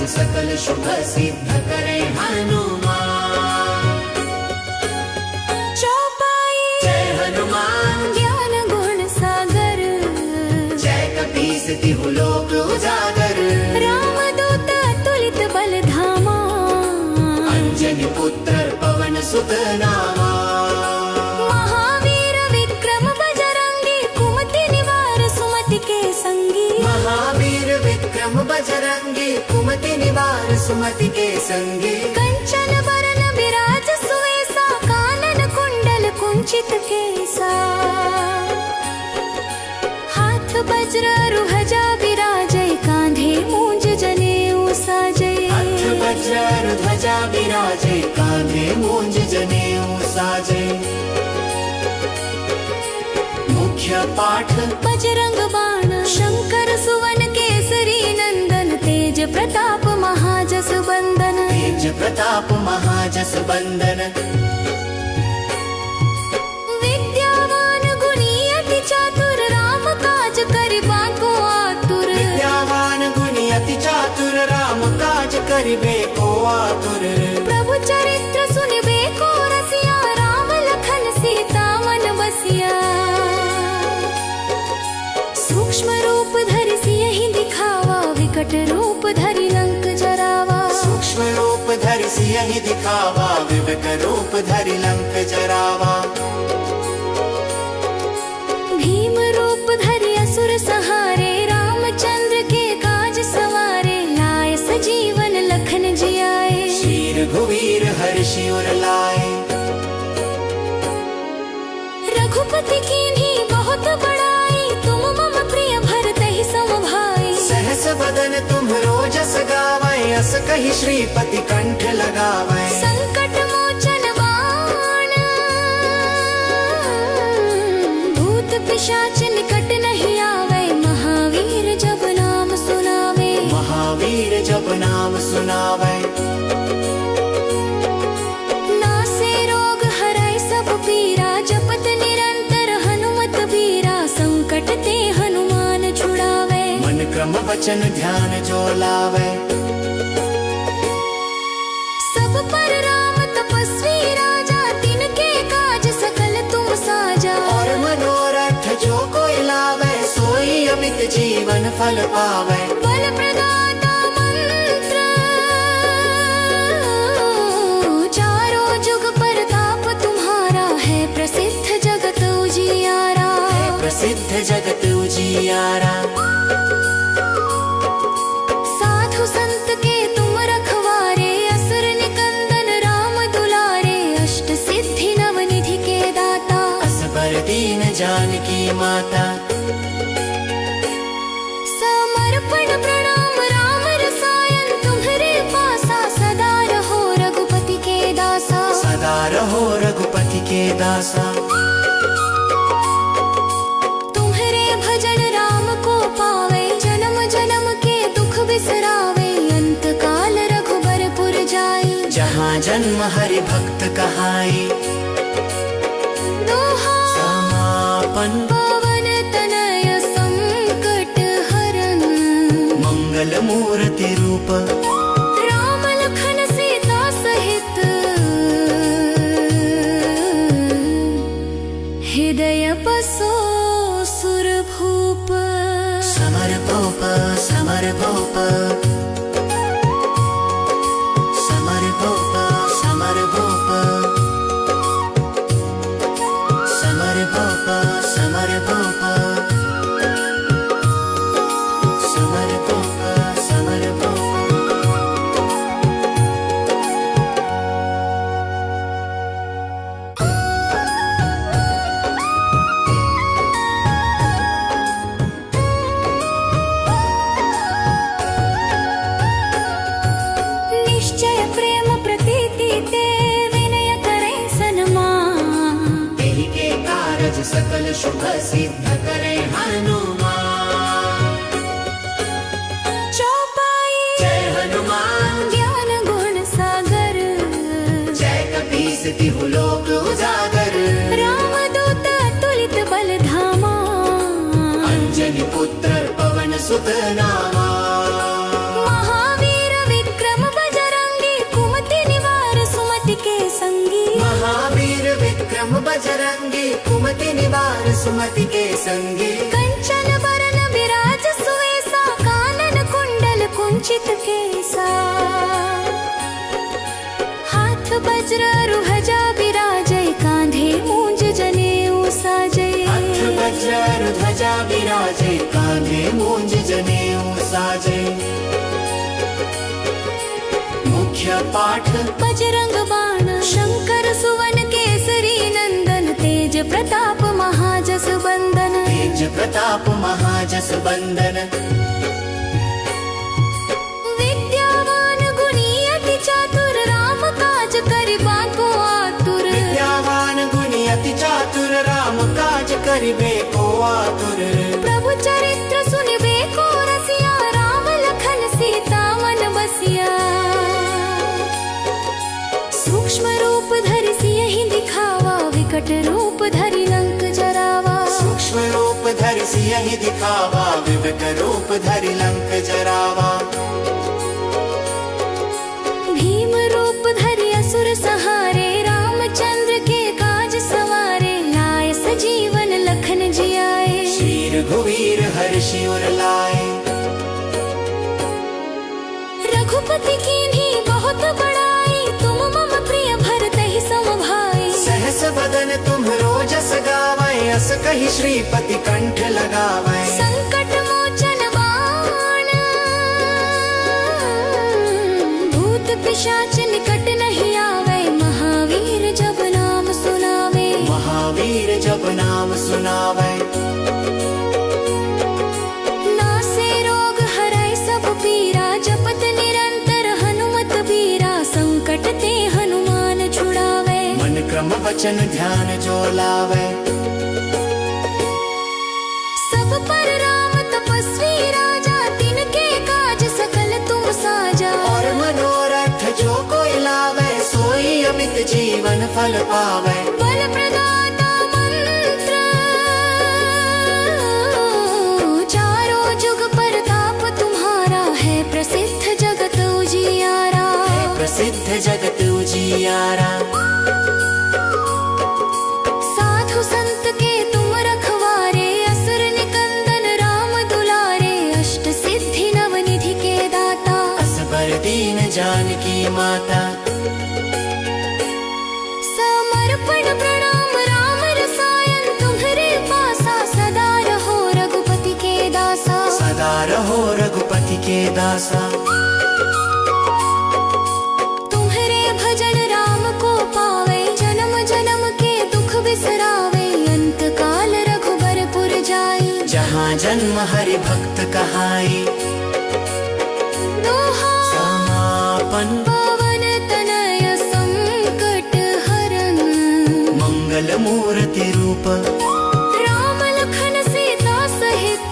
कारज सकल शुभ सिद्ध करे हनुमान। चौपाई जय हनुमान ज्ञान गुण सागर, जय कपीस तिहु लोक उजागर। रामदूत अतुलित बल धामा, अंजनी पुत्र पवन सुत नामा। महावीर विक्रम बजरंगी, कुमति निवार सुमति के संगी। महावीर विक्रम बजरंगी, कुमति निवार सुमति के संगी। कंचन बरन विराज सुवेसा, कानन कुंडल कुंचित केसा। हाथ वज्र ध्वजा विराजै, कांधे मूंज जनेऊ साजै। हाथ वज्र ध्वजा विराजै, कांधे मूंज जनेऊ साजै। मुख्य पाठ बजरंग बाण, शंकर सुवन केसरी नंदन। तेज प्रताप महाजस बंदन, तेज प्रताप महाजस बंदन। विद्यावान गुणी अति चातुर, राम काज करिबा को आतुर। विद्यावान गुणी अति चातुर, राम काज करिबे को आतुर। प्रभु चरित्र सुनिबे को रसिया, राम लखन सीता मन बसिया। सूक्ष्म रूप धरि सियहि दिखावा, विकट रूप धरि लंक जरावा। सूक्ष्म रूप धरि सियहि दिखावा, विकट रूप धरि लंक जरावा। भीम रूप धरि असुर संहारे, रामचंद्र के काज सवारे। लाए सजीवन लखन जियाए, शीर घुवीर हर्षि उर लाए। रघुपति कीन्ही बहुत बड़ाई, तुम मम प्रिय भरतहि सम भाई। सहस बदन तुम्हरो जस गावै, अस कहि श्रीपति कंठ लगावै। संकट मोचन बाण, भूत पिशाच निकट नहीं आवे। महावीर जब नाम सुनावे, महावीर जब नाम सुनावै। नासे रोग हरै सब पीरा, जपत निरंतर हनुमत बीरा। संकट ते हनुमान छुड़ावे, मन क्रम वचन ध्यान जो लावै। सब पर राम तपस्वी राजा, तिनके काज सकल तुम साजा। और मनोरथ जो कोई लावै, सोई अमित जीवन फल पावै। बल प्रदाता मंत्र, चारों जुग परताप तुम्हारा। है प्रसिद्ध जगत उजियारा, प्रसिद्ध जगत उजियारा। साधु संत के तुम रखवारे, असुर निकंदन राम दुलारे। अष्ट सिद्धि नवनिधि के दाता, असबर दीन जानकी माता। समर्पण प्रणाम राम रसायन, तुम्हरे पासा सदा रहो रघुपति के दासा। सदा रहो रघुपति के दासा। तुम्हरे भजन राम को पावे, जन्म जन्म के दुख बिसरावे। अंत काल रघुबरपुर जाई, जहाँ जन्म हरि भक्त कहाई। दोहा समापन पवन तनय संकट हरन। मंगल मूर्ति रूप, राम लखन सीता सहित, हृदय बसो सुर भूप। समर भूप समर भूप, समर भूप समर भूप, समर भूप समर भूप, समर भूप समर भूप। निश्चय प्रेम प्रतीति ते, विनय करे सन्मान। तेहि के कारज सकल शुभ सिद्ध करे हनुमान। चौपाई जय हनुमान ज्ञान गुण सागर, जय कपीस तिहु लोक उजागर। रामदूत अतुलित बल धामा, अंजनी पुत्र पवन सुत नामा। महावीर कुमति निवार सुमति के संगी। कंचन बरन विराज सुवेसा कानन कुंडल कुंचित केसा। हाथ वज्र रुहजा विराजय कांधे मूंज जनेऊ साजय। हाथ वज्र ध्वजा विराजे कांधे मूंज जनेऊ साजे। मुख्य पाठ बजरंग बाण शंकर सुवन केसरी नंदन। तेज प्रताप महाजस बंदन। तेज प्रताप महाजस बंदन। विद्यावान गुणी अति चातुर राम काज करिबा को आतुर। विद्यावान गुणी अति चातुर राम काज करिबे को आतुर। प्रभु चरित्र सुनिबे को रसिया राम लखन सीता मन बसिया। सूक्ष्म रूप धरि सियहि दिखावा विकट रूप धरि लंक जरावा। सूक्ष्म रूप धरि सियहि दिखावा विकट रूप धरि लंक जरावा। भीम रूप धरि असुर सहारे रामचंद्र के काज सवारे। लाय सजीवन लखन जियाए शीर घुवीर हर्षि उर लाए। रघुपति कीन्ही बहुत बड़ाई तुम मम प्रिय भरतहि सम भाई। सहस बदन तुम्हरो जस गावै अस कहि श्रीपति कंठ लगावै। संकट मोचन बाण भूत पिशाच निकट नहीं आवे। महावीर जब नाम सुनावे। महावीर जब नाम सुनावै। नासे रोग हरै सब पीरा जपत निरंतर हनुमत बीरा। संकट ते हनुमान छुड़ावे मन क्रम वचन ध्यान जो लावै। सब पर राम तपस्वी राजा तिनके काज सकल तुम साजा। और मनोरथ जो कोई लावै सोई अमित जीवन फल पावै। बल प्रदाता मंत्र चारों जुग परताप तुम्हारा। है प्रसिद्ध जगत उजियारा। प्रसिद्ध जगत उजियारा। साधु संत के तुम रखवारे असुर निकंदन राम दुलारे। अष्ट सिद्धि नवनिधि के दाता असबर दीन जानकी माता। समर्पण प्रणाम राम रसायन तुम्हरे पासा। सदा रहो रघुपति के दासा। सदा रहो रघुपति के दासा। तुम्हरे भजन राम को पावे जन्म जन्म के दुख बिसरावे। अंत काल रघुबरपुर जाई जहाँ जन्म हरि भक्त कहाई। दोहा समापन पवन तनय संकट हरन। मंगल मूर्ति रूप राम लखन सीता सहित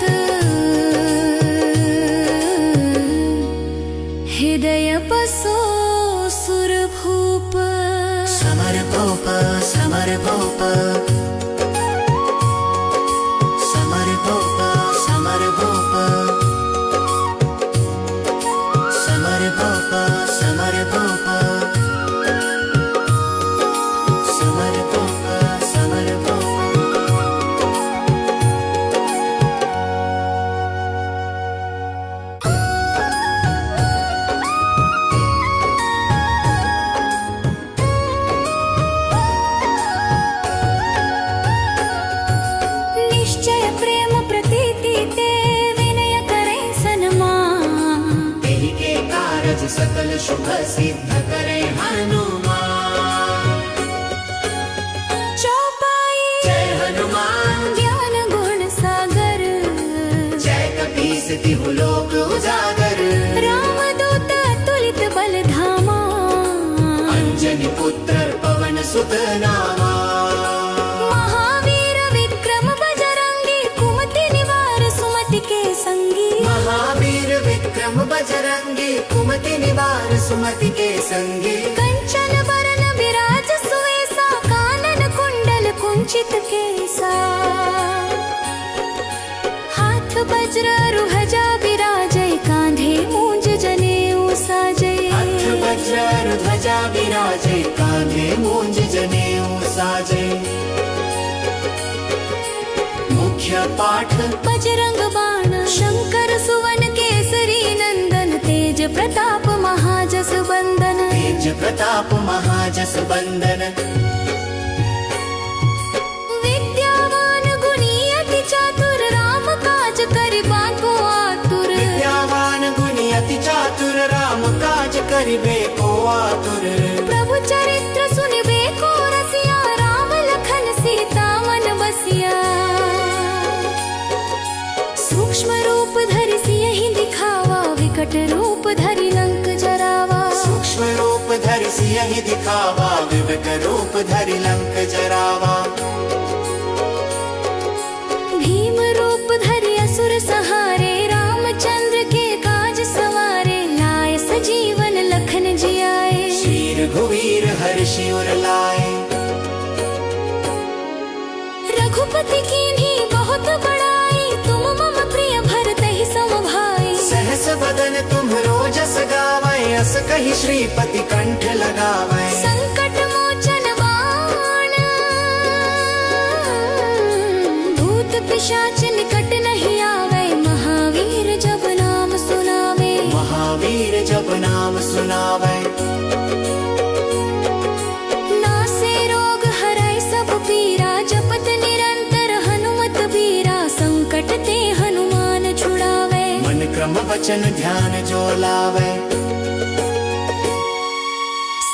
हृदय बसो सुर भूप। समर गोप समर गोप। समर गोप समर गोप। समर गोप समर गोप। समर गोप समर गोप। निश्चय प्रेम प्रतीति ते विनय करे सन्मान। तेहि के कारज सकल शुभ सिद्ध करे हनुमान। चौपाई जय हनुमान ज्ञान गुण सागर। जय कपीस तिहु लोक उजागर। राम दूत अतुलित बल धामा। अंजनी पुत्र पवन सुत नामा। महावीर विक्रम बजरंगी कुमति निवार सुमति के संगी। महावीर विक्रम बजरंगी कुमति निवार सुमति के संगी। कंचन बरन विराज सुवेसा कानन कुंडल कुंचित केसा। हाथ वज्र रुहजा विराजय कांधे मूंज जनेऊ साजय। हाथ वज्र ध्वजा विराजे कांधे मूंज जनेऊ साजे। मुख्य पाठ बजरंग बाण शंकर सुवन केसरी नंदन तेज प्रताप महाजस बंदन तेज प्रताप महाजस बंदन विद्यावान गुणी अति चातुर राम काज करिबा को आतुर विद्यावान गुणी अति चातुर राम काज करिबे को आतुर प्रभु चरित्र सुनिबे को रसिया राम लखन सीता मन बसिया सूक्ष्म रूप धरि सियहि दिखावा विकट रूप धरि लंक जरावा सूक्ष्म रूप धरि सियहि दिखावा विकट रूप धरि लंक जरावा भीम रूप धरि असुर सहारे रामचंद्र के काज सवारे लाय सजीवन लखन जियाए श्री रघुवीर हर्षि उर लाए रघुपति कीन्ही बहुत बड़ाई तुम मम प्रिय भरतहि सम भाई सहस बदन तुम्हरो जस गावै अस कहि श्रीपति कंठ लगावै संकट मोचन बाण भूत पिशाच निकट नहीं आवे महावीर जब नाम सुनावे महावीर जब नाम सुनावै नासे रोग हरै सब पीरा जपत निरंतर हनुमत बीरा संकट ते हनुमान छुड़ावे मन क्रम वचन ध्यान जो लावै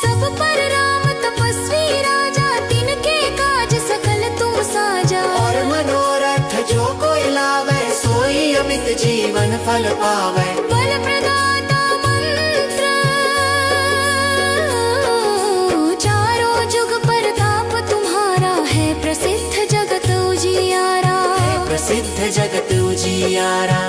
सब पर राम तपस्वी राजा तिनके काज सकल तुम साजा और मनोरथ जो कोई लावै सोई अमित जीवन फल पावै बल प्रदाता मंत्र चारों जुग परताप तुम्हारा है प्रसिद्ध जगत उजियारा प्रसिद्ध जगत उजियारा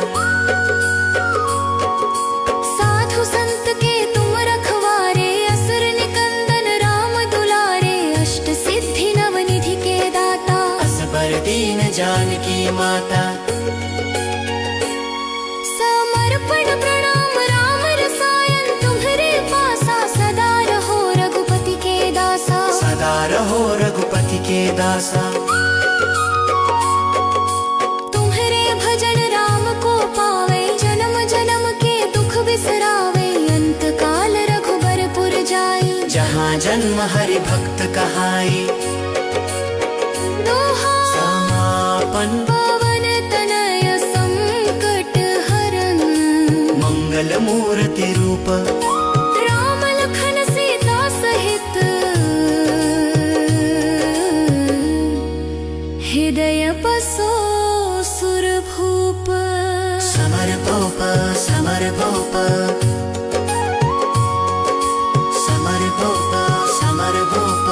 साधु संत के तुम रखवारे असुर निकंदन राम दुलारे अष्ट सिद्धि नवनिधि के दाता असबर दीन जानकी माता समर्पण प्रणाम राम रसायन तुम्हरे पासा सदा रहो रघुपति के दासा सदा रहो रघुपति के दासा तुम्हरे भजन राम को पावे जन्म जन्म के दुख बिसरावे अंत काल रघुबरपुर जाए जहाँ जन्म हरि भक्त कहाई दोहा समापन पवन तनय संकट हरन मंगल मूर्ति रूप राम लखन सीता सहित हृदय बसो सुर भूप समर गोप समर गोप समर गोप समर गोप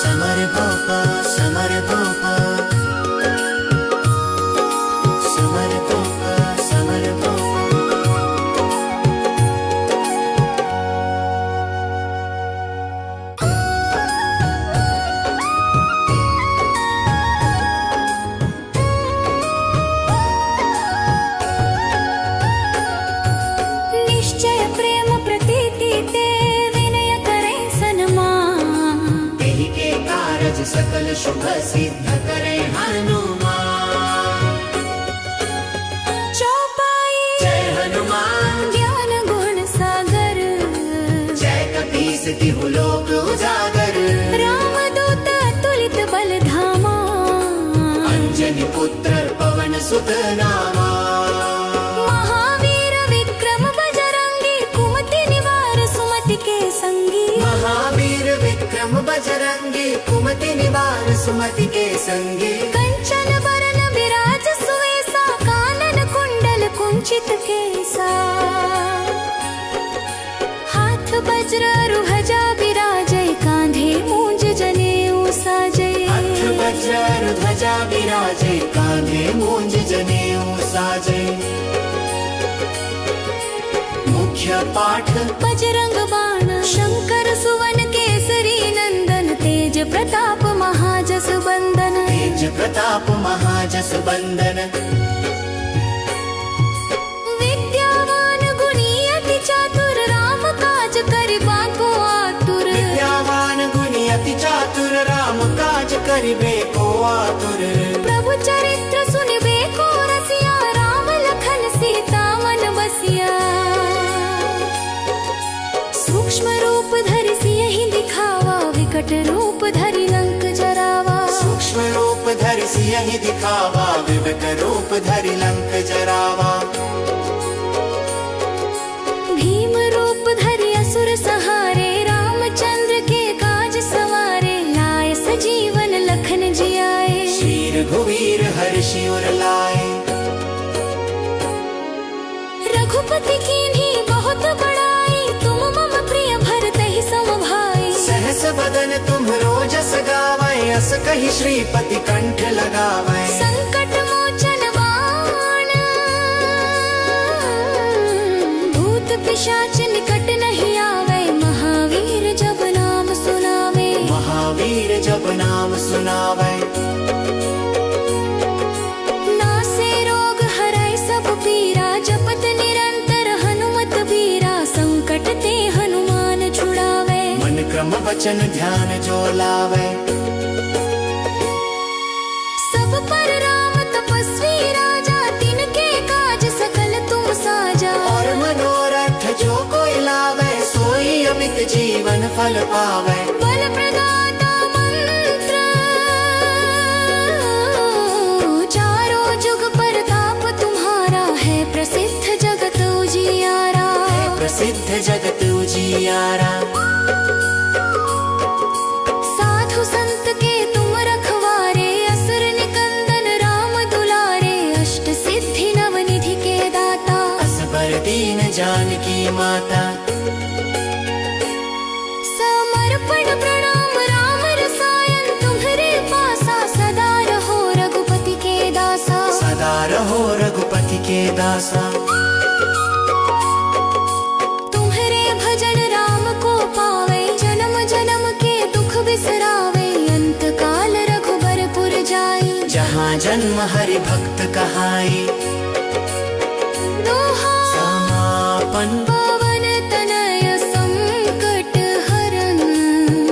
समर गोप समर गोप समर गोप समर गोप निश्चय प्रेम प्रतीति ते विनय करे सन्मान तेहि के कारज सकल शुभ सिद्ध करे हनुमान चौपाई जय हनुमान ज्ञान गुण सागर जय कपीस तिहु लोक उजागर राम दूत अतुलित बल धामा अंजनी पुत्र पवन सुत नामा महावीर विक्रम बजरंगी कुमति निवार सुमति के संगी महावीर विक्रम बजरंगी कुमति निवार सुमति के संगी कंचन बरन विराज सुवेसा कानन कुंडल कुंचित केसा हाथ वज्र रुहजा विराजय कांधे मूंज जनेऊ साजय अथ वज्र ध्वजा विराजे कांधे मूंज जनेऊ साजे मुख्य पाठ बजरंग बाण शंकर सुवन केसरी नंदन तेज प्रताप महाजस बंदन तेज प्रताप महाजस बंदन विद्यावान गुणी अति चातुर राम काज करिबा को आतुर विद्यावान गुणी अति चातुर राम काज करिबे को आतुर। प्रभु चरित्र सुनिबे को रसिया, राम लखन सीता मन बसिया। सूक्ष्म रूप धरि सियहि दिखावा, विकट रूप धरि लंक जरावा। सूक्ष्म रूप धरि सियहि दिखावा, विकट रूप धरि लंक जरावा। भीम रूप धरि असुर सहारे, रामचंद्र के काज सवारे। लाए सजीवन लखन जियाए, श्री रघुवीर हर्षि उर लाए। रघुपति कीन्ही बहुत बड़ाई, तुम मम प्रिय भरतहि सम भाई। सहस बदन तुम्हरो जस गावै, अस कहि श्रीपति कंठ लगावै। संकट मोचन बाण, भूत पिशाच निकट नहीं आवे। महावीर जब नाम सुनावे, महावीर जब नाम सुनावै। नासे रोग हरै सब पीरा, जपत निरंतर हनुमत बीरा। संकट ते हनुमान छुड़ावे, मन क्रम वचन ध्यान जो लावै। सब पर राम तपस्वी राजा, तिनके काज सकल तुम साजा। और मनोरथ जो कोई लावै, सोई अमित जीवन फल पावै। बल प्रदाता मंत्र, चारों जुग परताप तुम्हारा। है प्रसिद्ध जगत उजियारा, प्रसिद्ध जगत उजियारा। साधु संत के तुम रखवारे, असुर निकंदन राम दुलारे। अष्ट सिद्धि नवनिधि के दाता, असबर दीन जानकी माता। समर्पण प्रणाम राम रसायन, तुम्हरे पासा सदा रहो रघुपति के दासा। सदा रहो रघुपति के दासा। तुम्हरे भजन राम को पावे, जन्म जन्म के दुख बिसरावे। अंत काल रघुबरपुर जाई, जहाँ जन्म हरि भक्त कहाई। दोहा समापन पवन तनय संकट हरन,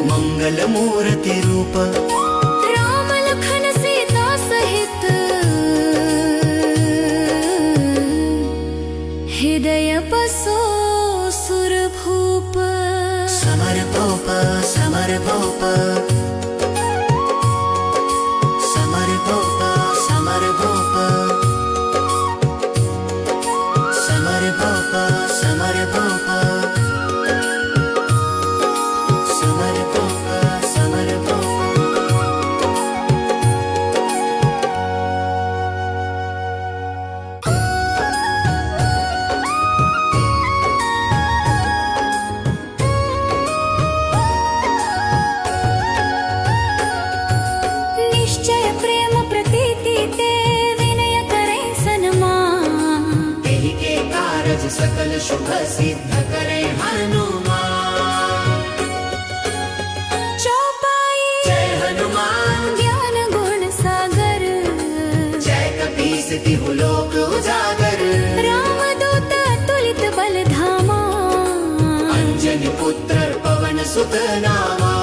मंगल मूर्ति रूप। राम लखन सीता सहित, हृदय बसो सुर भूप। समर भूप, समर भूप, समर भूप, समर भूप, समर भूप, समर भूप, समर भूप, समर भूप। निश्चय प्रेम प्रतीति ते, विनय करे सन्मान। तेहि के कारज सकल शुभ सिद्ध करे हनुमान। चौपाई जय हनुमान, ज्ञान गुण सागर, जय कपीस तिहु लोक उजागर। राम दूत अतुलित बल धामा। अंजनी पुत्र पवन सुत नामा।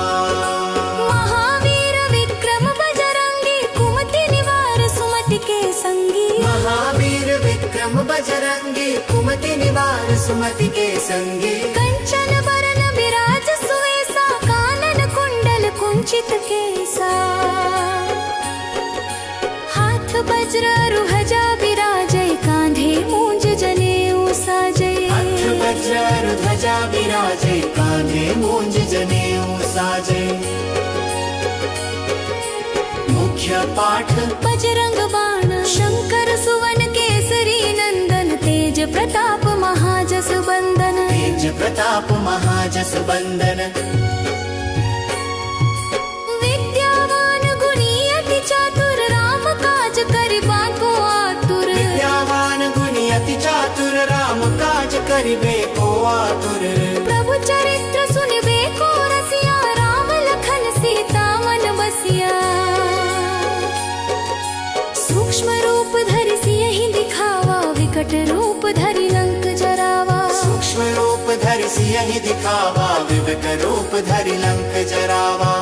महावीर विक्रम बजरंगी, कुमति निवार सुमति के संगी। महावीर विक्रम बजरंगी, कुमति निवार सुमति के संगी। कंचन बरन विराज सुवेसा, कानन कुंडल कुंचित केसा। हाथ वज्र रुहजा विराजय, कांधे मूंज जनेऊ साजय। हाथ वज्र ध्वजा विराजे, कांधे मूंज जनेऊ साजे। मुख्य पाठ बजरंग बाण, शंकर सुवन केसरी नंदन। तेज प्रताप महाजस बंदन, तेज प्रताप महाजस बंदन। विद्यावान गुणी अति चातुर, राम काज करिबा को आतुर। विद्यावान गुणी अति चातुर, राम काज करिबे को आतुर। प्रभु चरित्र सुनिबे को रसिया, राम लखन सीता मन बसिया। सूक्ष्म रूप धरि सियहि दिखावा, विकट रूप धरि लंक जरावा। सूक्ष्म रूप धरि सियहि दिखावा, विकट रूप धरि लंक जरावा।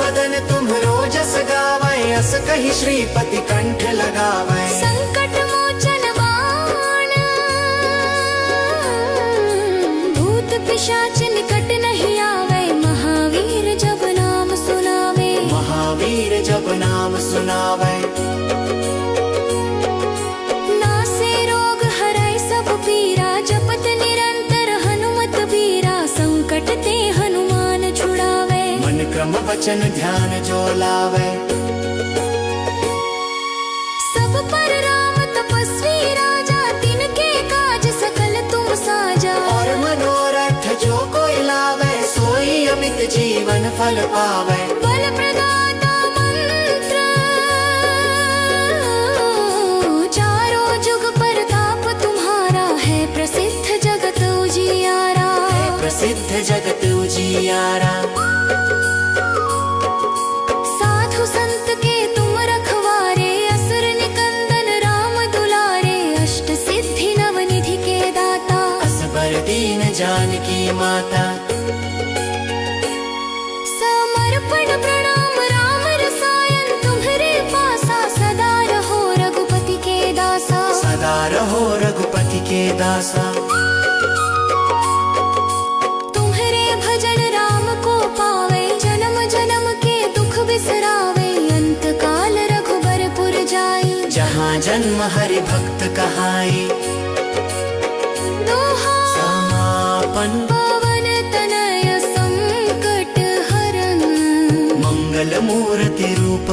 बदन तुम्हरो जस गावै, अस कहि श्रीपति कंठ लगावै। संकट मोचन बाण, भूत पिशाच निकट नहीं आवे, महावीर जब नाम सुनावे। महावीर जब नाम सुनावै। नासे रोग हरै सब पीरा, जपत निरंतर हनुमत बीरा। संकट ते हनुमान छुड़ावे, मन क्रम वचन ध्यान जो लावै। सब पर राम तपस्वी राजा, तिनके काज सकल तुम साजा। और मनोरथ जो कोई लावै, सोई अमित जीवन फल पावै। बल प्रदाता मंत्र, चारों जुग परताप तुम्हारा। है प्रसिद्ध जगत उजियारा, प्रसिद्ध जगत उजियारा। साधु संत के तुम रखवारे, असुर निकंदन राम दुलारे। अष्ट सिद्धि नवनिधि के दाता, असबर दीन जानकी माता। समर्पण प्रणाम राम रसायन, तुम्हरे पासा सदा रहो रघुपति के दासा। सदा रहो रघुपति के दासा। तुम्हरे भजन राम को पावे, जन्म जन्म के दुख बिसरावे। अंत काल रघुबरपुर जाई, जहाँ जन्म हरि भक्त कहाई। दोहा समापन पवन तनय संकट हरन, मंगल मूर्ति रूप